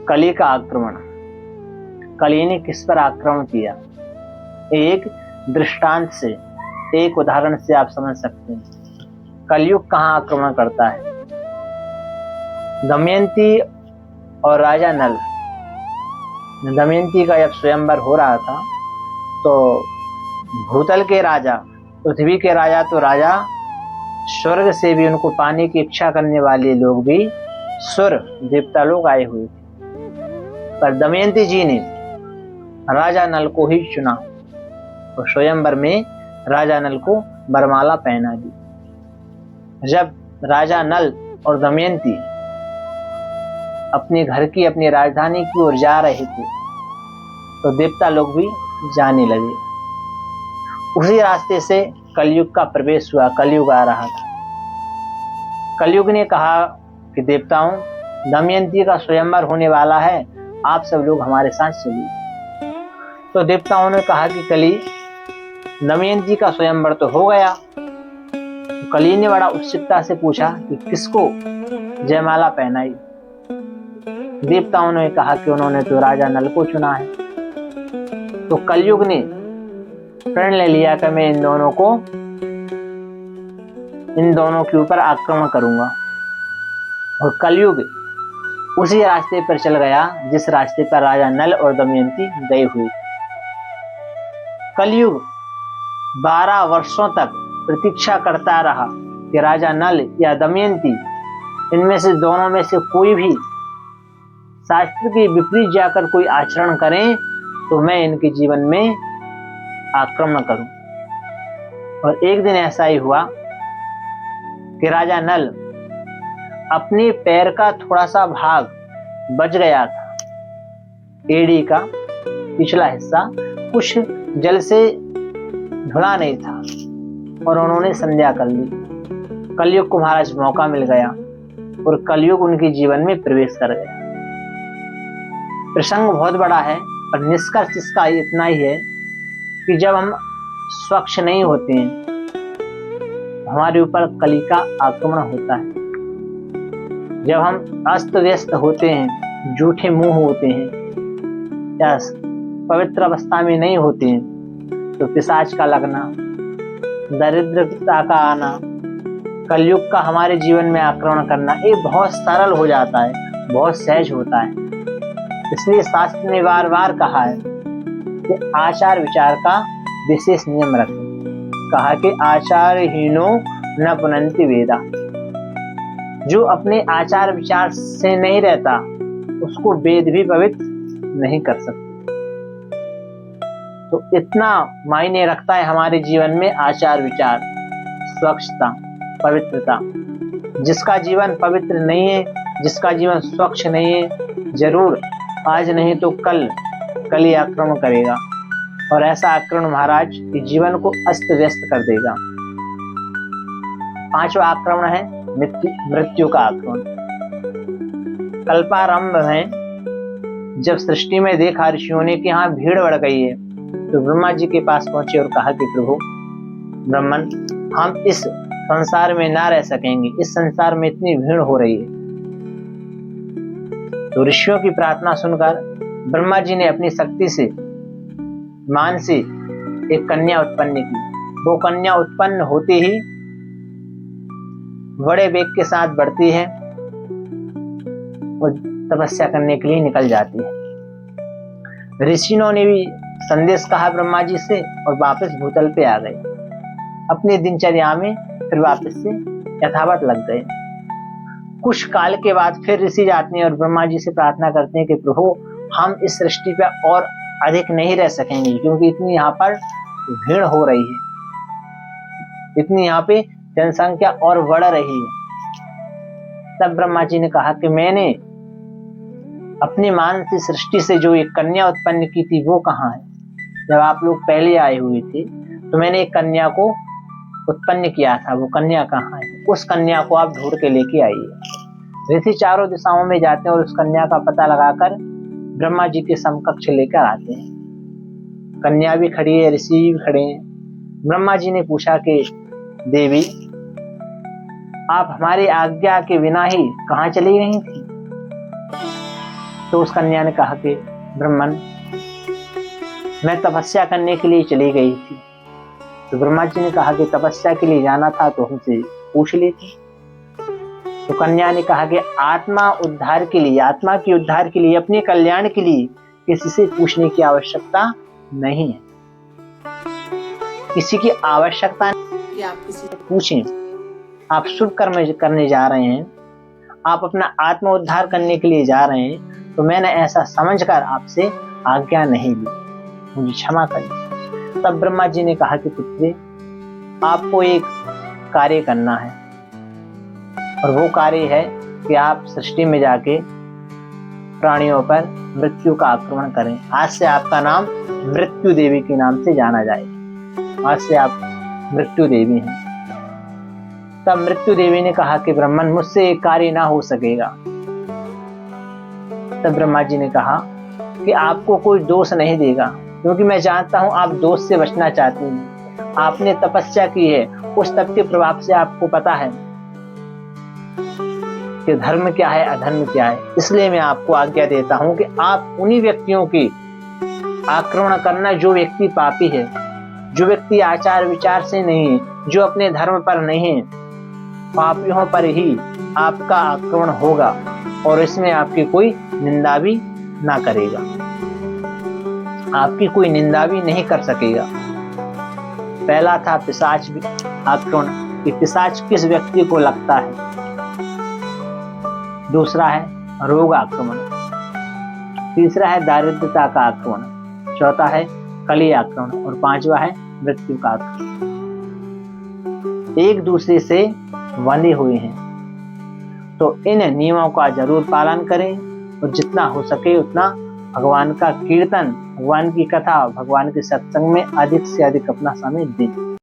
कली का आक्रमण। कली ने किस पर आक्रमण किया, एक दृष्टांत से, एक उदाहरण से आप समझ सकते हैं कलयुग कहाँ आक्रमण करता है। दमयंती और राजा नल, दमयंती का जब स्वयंवर हो रहा था तो भूतल के राजा, पृथ्वी के राजा तो राजा, स्वर्ग से भी उनको पाने की इच्छा करने वाले लोग भी सुर देवता लोग आए हुए थे। पर दमयंती जी ने राजा नल को ही चुना और स्वयंवर में राजा नल को वरमाला पहना दी। जब राजा नल और दमयंती अपने घर की, अपनी राजधानी की ओर जा रहे थे तो देवता लोग भी जाने लगे। उसी रास्ते से कलयुग का प्रवेश हुआ, कलयुग आ रहा था। कलयुग ने कहा कि देवताओं, दमयंती का स्वयंवर होने वाला है, आप सब लोग हमारे साथ चलिए। तो देवताओं ने कहा कि कली, दमयंती का स्वयंवर तो हो गया। तो कली ने बड़ा उत्सुकता से पूछा कि किसको जयमाला पहनाई। देवताओं ने कहा कि उन्होंने तो राजा नल को चुना है। तो कलयुग ने प्रण ले लिया कि मैं इन दोनों के ऊपर आक्रमण करूंगा। और कलयुग उसी रास्ते पर चल गया जिस रास्ते पर राजा नल और दमयंती गए हुए। कलयुग 12 वर्षों तक प्रतीक्षा करता रहा कि राजा नल या दमयंती, इनमें से दोनों में से कोई भी शास्त्र के विपरीत जाकर कोई आचरण करें तो मैं इनके जीवन में आक्रमण करूं। और एक दिन ऐसा ही हुआ कि राजा नल अपने पैर का थोड़ा सा भाग बच गया था, एड़ी का पिछला हिस्सा कुछ जल से धुला नहीं था और उन्होंने संध्या कर ली। कलयुग को महाराज मौका मिल गया और कलयुग उनके जीवन में प्रवेश कर गया। प्रसंग बहुत बड़ा है पर निष्कर्ष इसका इतना ही है कि जब हम स्वच्छ नहीं होते हैं, हमारे ऊपर कली का आक्रमण होता है। जब हम अस्त व्यस्त होते हैं, झूठे मुंह होते हैं या पवित्र अवस्था में नहीं होते हैं, तो पिशाच का लगना, दरिद्रता का आना, कलयुग का हमारे जीवन में आक्रमण करना, ये बहुत सरल हो जाता है, बहुत सहज होता है। इसलिए शास्त्र ने बार बार कहा है कि आचार विचार का विशेष नियम रखें। कहा कि आचारहीनो न पुनन्ति वेदा। जो अपने आचार विचार से नहीं रहता उसको वेद भी पवित्र नहीं कर सकते। तो इतना मायने रखता है हमारे जीवन में आचार विचार, स्वच्छता, पवित्रता। जिसका जीवन पवित्र नहीं है, जिसका जीवन स्वच्छ नहीं है, जरूर आज नहीं तो कल कली आक्रमण करेगा और ऐसा आक्रमण महाराज के जीवन को अस्त व्यस्त कर देगा। 5वां आक्रमण है मृत्यु का आक्रमण। कल्पारंभ में जब सृष्टि में देखा ऋषियों ने कि यहाँ भीड़ बढ़ गई है, तो ब्रह्मा जी के पास पहुंचे और कहा कि प्रभु ब्रह्मन, हम इस संसार में ना रह सकेंगे, इस संसार में इतनी भीड़ हो रही है। तो ऋषियों की प्रार्थना सुनकर ब्रह्मा जी ने अपनी शक्ति से मान से एक कन्या उत्पन्न की। वो कन्या उत्पन्न होते ही बड़े वेग के साथ बढ़ती है और तपस्या करने के लिए निकल जाती है। ऋषियों ने भी संदेश कहा ब्रह्मा जी से और वापस भूतल पे आ गए, अपनी दिनचर्या में फिर वापस से यथावत लग गए। कुछ काल के बाद फिर ऋषि जाते हैं और ब्रह्मा जी से प्रार्थना करते हैं कि प्रभु, हम इस सृष्टि पे और अधिक नहीं रह सकेंगे क्योंकि इतनी यहाँ पर भीड़ हो रही है, इतनी यहाँ पे जनसंख्या और बढ़ रही है। तब ब्रह्मा जी ने कहा कि मैंने अपनी मानसी सृष्टि से जो एक कन्या उत्पन्न की थी वो कहाँ है। जब आप लोग पहले आए हुए थे तो मैंने एक कन्या को उत्पन्न किया था, वो कन्या कहाँ है? उस कन्या को आप ढूंढ के लेके आइए। ऋषि चारों दिशाओं में जाते हैं और उस कन्या का पता लगाकर ब्रह्मा जी के समकक्ष लेकर आते हैं। कन्या भी खड़ी है, ऋषि भी खड़े हैं। ब्रह्मा जी ने पूछा कि देवी, आप हमारी आज्ञा के बिना ही कहाँ चली गई थी? तो उस कन्या ने कहा कि ब्राह्मण, मैं तपस्या करने के लिए चली गई थी। तो ब्रह्मा जी ने कहा कि तपस्या के लिए जाना था तो हमसे पूछ लेती। तो कन्या ने कहा कि आत्मा उद्धार के लिए, आत्मा के उद्धार के लिए, अपने कल्याण के लिए किसी से पूछने की आवश्यकता नहीं है। किसी की आवश्यकता नहीं कि आप किसी से पूछें। आप शुभ कर्म करने जा रहे हैं, आप अपना आत्म उद्धार करने के लिए जा रहे हैं, तो मैंने ऐसा समझकर आपसे आज्ञा नहीं ली, मुझे क्षमा करिए। तब ब्रह्मा जी ने कहा कि पुत्री, आपको एक कार्य करना है, और वो कार्य है कि आप सृष्टि में जाके प्राणियों पर मृत्यु का आक्रमण करें। आज से आपका नाम मृत्यु देवी के नाम से जाना जाएगा। आज से आप मृत्यु देवी हैं। तब मृत्यु देवी ने कहा कि ब्राह्मण, मुझसे एक कार्य ना हो सकेगा। तब ब्रह्मा जी ने कहा कि आपको कोई दोष नहीं देगा, क्योंकि मैं जानता हूं आप दोष से बचना चाहती हैं। आपने तपस्या की है, उस तप के प्रभाव से आपको पता है कि धर्म क्या है, अधर्म क्या है। इसलिए मैं आपको आज्ञा देता हूं कि आप उन्हीं व्यक्तियों की आक्रमण करना जो व्यक्ति पापी है, जो व्यक्ति आचार विचार से नहीं है, जो अपने धर्म पर नहीं है। पापियों पर ही आपका आक्रमण होगा और इसमें आपकी कोई निंदा भी ना करेगा, आपकी कोई निंदा भी नहीं कर सकेगा। पहला था पिशाच आक्रमण, कि पिशाच किस व्यक्ति को लगता है। दूसरा है रोग आक्रमण, तीसरा है दारिद्रता का आक्रमण, चौथा है कली आक्रमण, और पांचवा है मृत्यु का आक्रमण। एक दूसरे से बंधे हुए हैं, तो इन नियमों का जरूर पालन करें, और जितना हो सके उतना भगवान का कीर्तन, भगवान की कथा, भगवान के सत्संग में अधिक से अधिक अपना समय दें।